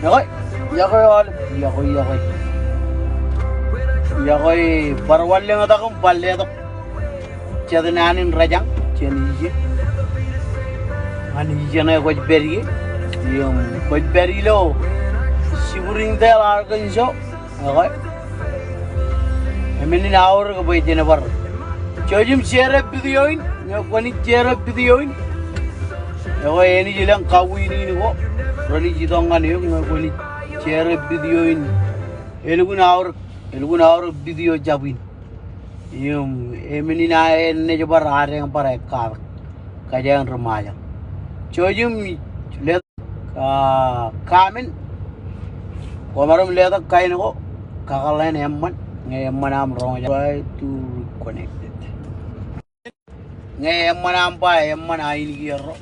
Yakoy, yakoy all, yakoy. Yakoy, parwalle nga takum palle to. Chadananin rajang, chenije. Ani jana koj beri, yung koj beri lo. Siburing tel arkan so, yakoy. Emini na hour ka boy jena par. Chojim share videoin, yakwani share videoin. Yakoy eni jilang kawi ni ko. Rani jidongan yung yakwani share videoin. Elugun hour video jabin. Yung emini na ene jabar areng par ekar. Kajang remaja. Chojim let kamen. Komarum let kain ko. Kakalain emman. Ngayon manam wrong. Try to connect it. Ngayon manam pa emman ayin kiro.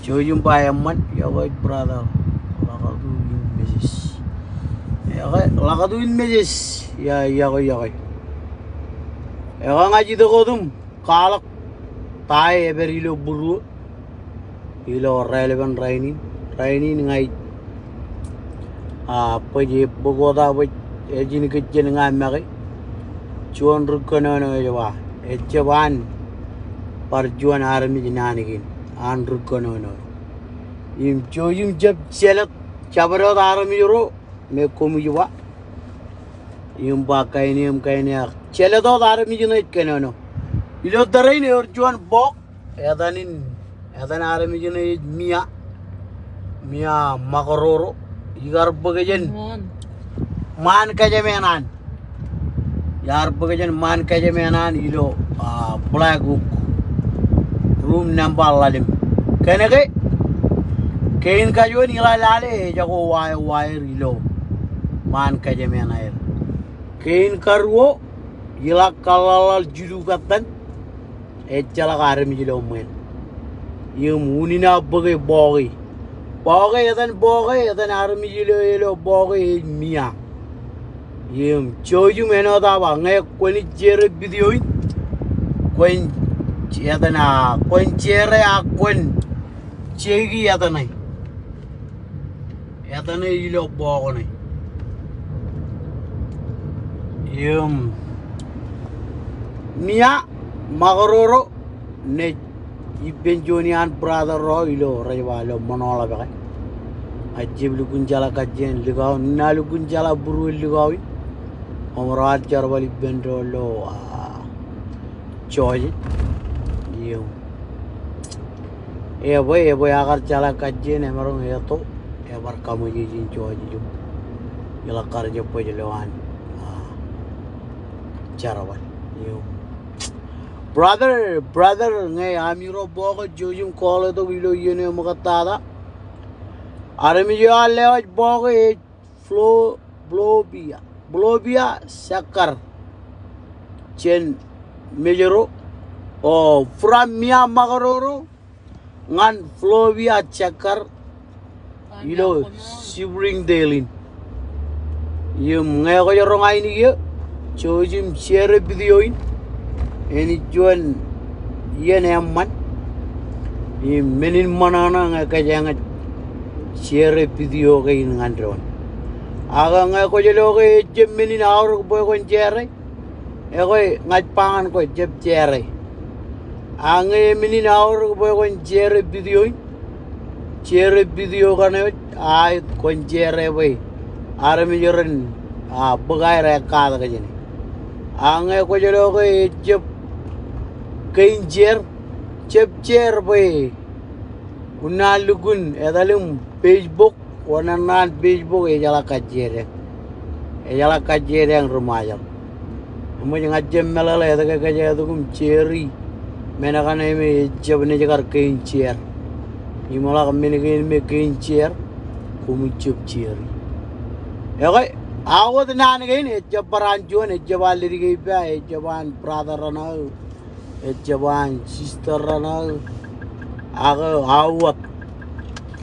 Chojim pa emman. Yakoy brother. Lakaduin message. Lakaduin message. Yakoy. Yakoy nga jito ko dum. Kalak. Tayo ever ilo buru. Ilo relevant rainin ngay. Pwede bugoda pwede. Ejini kecil ngai magi, cuan rukono no ejawa, ejawan perjuan army jenani kin, an rukono no. Im cojim jab celat cabaro army juro, me komi jawa. Im bakai ni celat army jenai keno no. Ilo darai ni orjuan bok, edan army jenai mia makaroro, igar bagajan. Man kaje menan yar bagajan man kaje menan ilo black book room number lalim kenege kain kajo ni lale jago wire ilo man kaje menair kain karwo ila kalal julu katan ejala garmi jilo men yum unina bage bogi edan armi jilo bogi mia Yum choju meno da ba ngai koni jere video koin yadana koin jere a koin chegi yadana ilo bogo ne yum mia magaroro ne ibenjonian brother ro ilo rewalo monola ba ajib lugun jala kajen ligaw nalu gun jala buru ligawi Omrat jarwali bendolo choy you boy agar chala kajen emarong eto ebar kamu jin choy ju yala karja pojelewan jarwal you brother ngai amiro bogo jojum kole to video yene magatada armi yo lewat bogo Blobia sakar chen mejero from mia magaroro ngan Flovia sakar ilo sibring delin yum ngayo jorong ini ye chojim share video ini juan yen emman yum menin manana ngakajanga share video kain ngandron aga ngai ko jelo ke jemini na aur boy ko jere e ko ngat pangan ko jeb jere ange mini na aur boy ko jere video kane ay ko jere boy arami joren bagai re ka da jeni ange ko jelo ke jeb kain jer boy unalugun edalum Facebook Wananan Facebook ejala kajere yang rumajam. Amo jangan jemmela le daga kaje dugum cherry. Mena kana me jabne jagar kain chair. Imola kamene me kain chair kumu chup cherry. Yagai awad nan gain jabaran jon jabal ri ba jaban brother rana jaban sister rana aga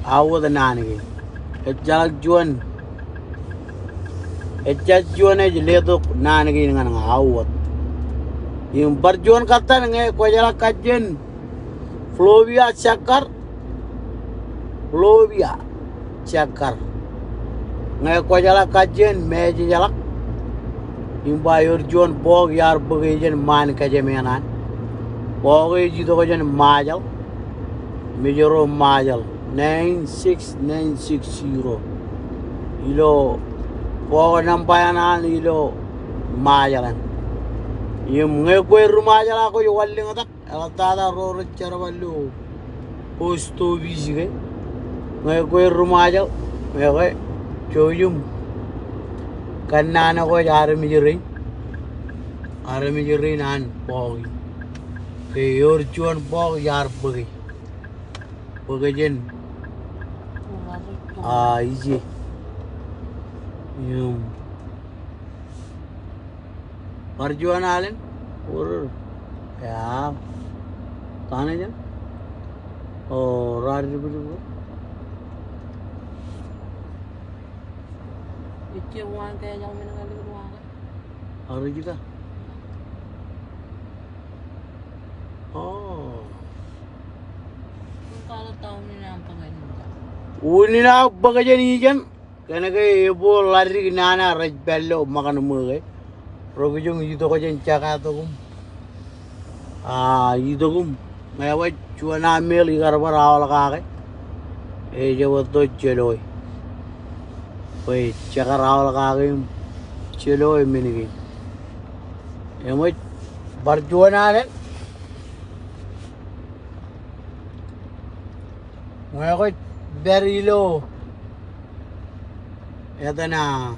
awad nan gain Ejak juan aja ledo nana gini ngan ngawat. Yung berjuan kata nge ko jala kajen Flovia sakar Flovia cakar. Ngai ko jala kajen meje jalak. Imba Juan bog yar bagajen man kajemenan. Boge jito kajen majal. Mijoro majal 96960. Ilo bogo nampayanan ilo majalan. Yung ngai ko rumajala ko yung walling atak. Alatada ro charaballo. Posto bisige. Ngai ko rumajal. Ngai Joyum Kanana ko army nan bogi ke yor chuan bog yar bagi bagajen iji yum Arjuan alen or ya tane jan oh rari biru Uang kayak yang mana kali uang? Hari juga. Oh. Kalau tahu ni apa kan? Unina bagajan ijan. Karena ke ibu lari nana rajbello makan muge. Rogujung itu kajen cakap tu kum. Itu kum. Mewah cuma namel ikan berawal kage. Jawab tu celoi. Woi, cakar awal kagim celo minigi. Emo barjuanan. Ngayon berilo. Ito na.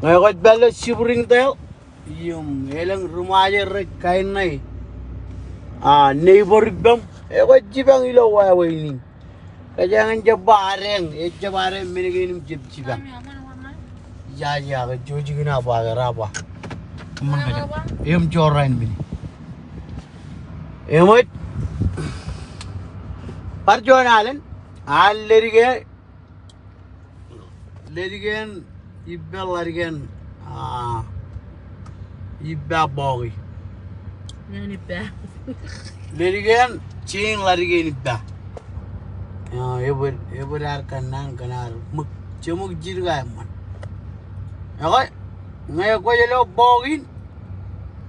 Ngayon belo sibring tayo. Yung elang rumaja kain na neighbor bam. Jibang ilo waway ni. Kajangan jabareng, jabareng minigin jibang. Ya, joji gina apa raba. Teman kaja. Jorain bini. Emot. Parjuan alen. Lerigen ibbel lerigen. Ibba bogi. Nani ibba. Lerigen cing lerigen ibba. Ever kanan muk cemuk jirga man. Ngayon ko jelo bogin.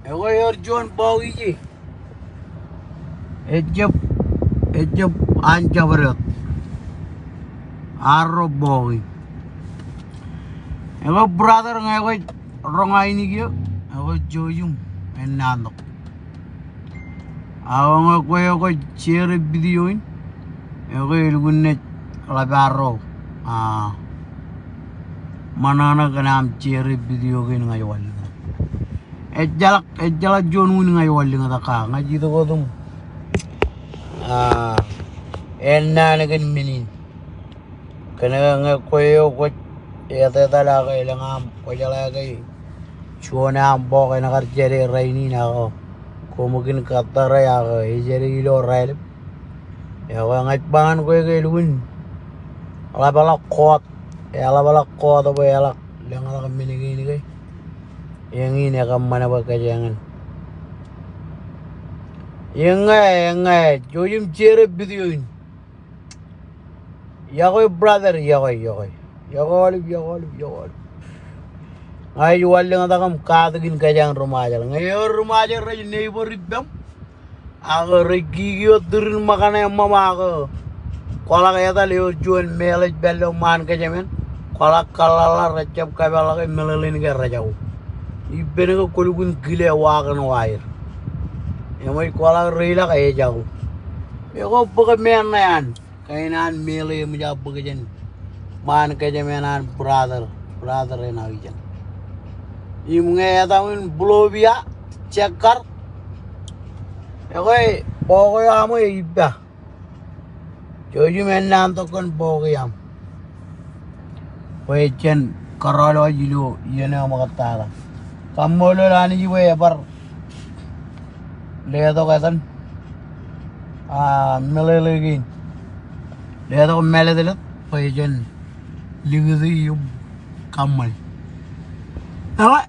Yor Juan bogi ji. Ejep anja berot. Arro bogi. Brother ngayon rongai ni kyo. Joyum enanok. Awang ko share video in. Ilgunet labaro manana ganam ceri video gin ngay wal ejala jonu ngay wal nga ka ngaji to godum enna nagan minin kana nga koyo ko eta tala kay langam ko jala kay chuana bo kay nakarjere raini na ko kumugin katara ya ko ejere ilo rail ya ngai bangan ko ilun ala bala kot apa ya yang ala kami ni kay yang ini akan mana bakajangan yang ngai joyum cere video ini ya ko brother ya ko ay wal nga takam kadagin kajang rumajal ngayon rumajal ray neighbor ibam Ako regigyo durin makana yung mama ko. Kala kaya tali Juan melej bello man kaya men. Kala kalala racap kabala kay melalin kay rajaw. Ibene ko kulugun gile wakan wair. Yamoy kala rila kaya jaw. Yoko pagka men na yan. Kainan mele yung majab pagka dyan. Man kaya menan brother rin ako dyan. Yung nga yatawin blobia cekar. Okay, pokoy amo iba. Joji men nanto kon pokoy am. Koy chen karalo jilu yene makatara. Kamolo lani jiwe par. Ledo katan. Melegin. Ledo meledelet koy chen ligudi yub kamal. Awa.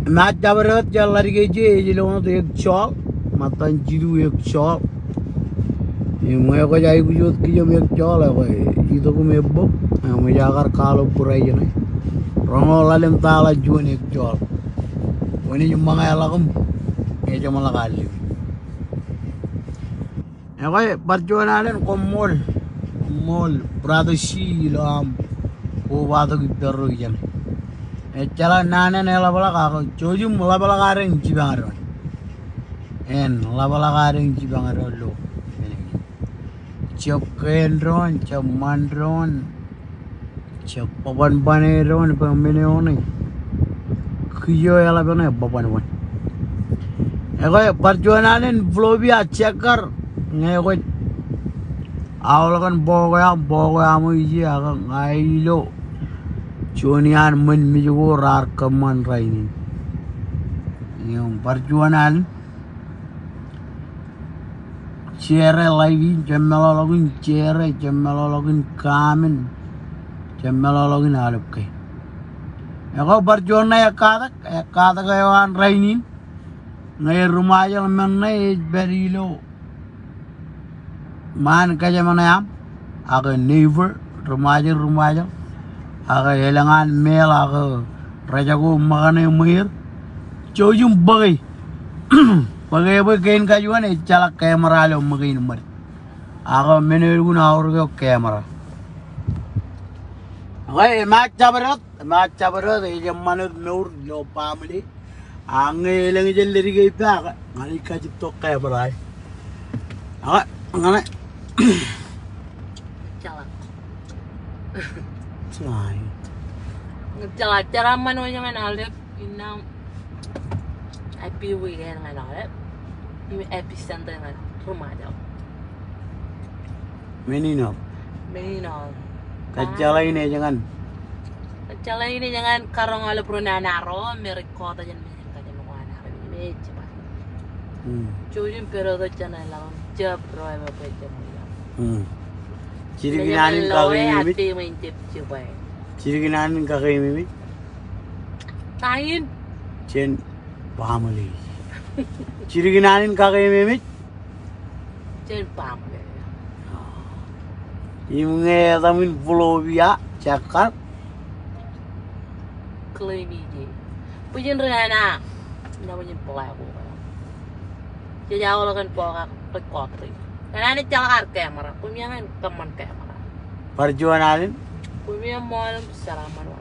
Mat jabarat jal lari geje jelo to ek chol matan jidu ek chol Yung mga ko jay gujot kiyo mek chola ko ito ko mebbo may jakar kalo puray yun rongo lalim tala juan ek chol wani yung mga alakom medyo malakali ko parjuan natin ko mall brother shi lam ko bato gidaro yan chala nane nela bala ka chojum labala kareng jibangaron labala kareng jibangaron lo Cep kendron, cep mandron, cep papan paneron, pembeneone. Kiyo ya lah bene papan pan. Eko perjuangan vlobia cekar, ngeko. Awal kan boga mu iji agak ngailo. Jonian men mijugo rar keman raini. Yang perjuangan cere lagi jemelologin cere jemelologin kamen jemelologin haluk ke eko barjona ya kata kayawan rainin ngai rumah aja mana berilo man kaja mana yam aga neighbor rumah aja aga helangan mel aga rajago magane muir jojum bagai Pakai kain kajuan calak kamera lo magai nomor. Aku menurut guna orang kamera. Oke, macam berat. Ini mana nur lo pamli. Angin lagi jadi lagi apa? Ani kaji tok kamera. Oke, mana? Calak. Celai. Calak. Cara mana yang ngalep inam. Happy weekend ngalep. Ini epicenter ngalep rumah jauh. Menino. Kacala ini jangan. Kacala ini jangan karong ngalep runa naro. Mereka tajan kajan mau naro ini cepat. Cujin pero tajan lawan jab roy apa jam. Ciri ginanin kagay mimit. Hati mencip coba. Ciri ginanin kagay mimit. Kain. Chen pamali. Ciri ginanin kagay mimit. Chen pam. Yung tamin vlobia cakar. Klaim ini. Pujian rena. Namanya pelaku. Jadi awal kan pokok rekotri. Karena ini calakar kamera. Punya kan teman kamera. Perjuangan Punya malam saraman.